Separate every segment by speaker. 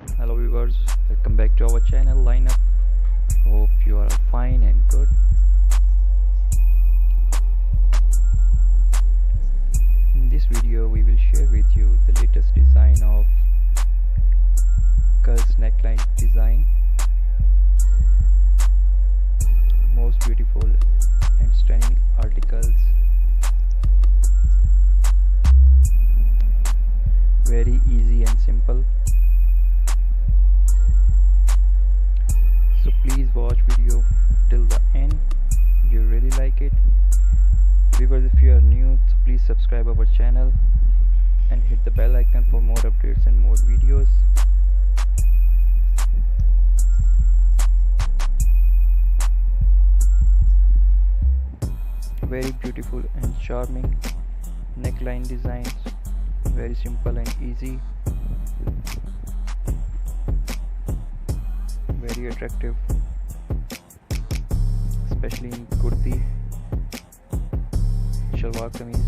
Speaker 1: Hello viewers, welcome back to our channel lineup. Hope you are fine and good. In this video we will share with you the latest design of girls neckline design. Most beautiful and stunning articles. Very easy and simple. So please watch video till the end. You really like it. Viewers, if you are new, so please subscribe our channel and hit the bell icon for more updates and more videos. Very beautiful and charming neckline designs. Very simple and easy. Very attractive, especially in kurti, shalwar kameez.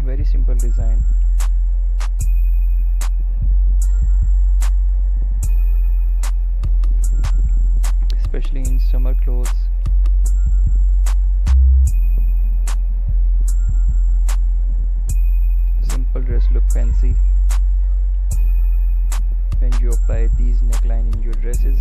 Speaker 1: Very simple design. Especially in summer clothes. Simple dress look fancy when you apply these neckline in your dresses.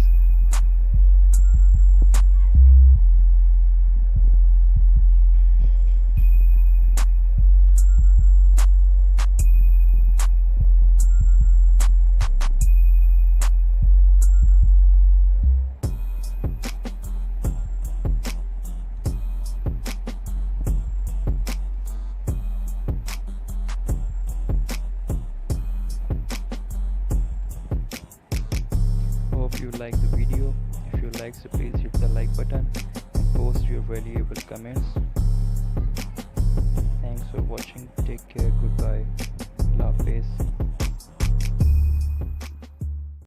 Speaker 1: Hope you like the video. If you like, so please hit the like button and post your valuable comments. Thanks for watching. Take care. Goodbye. Allah Hafiz.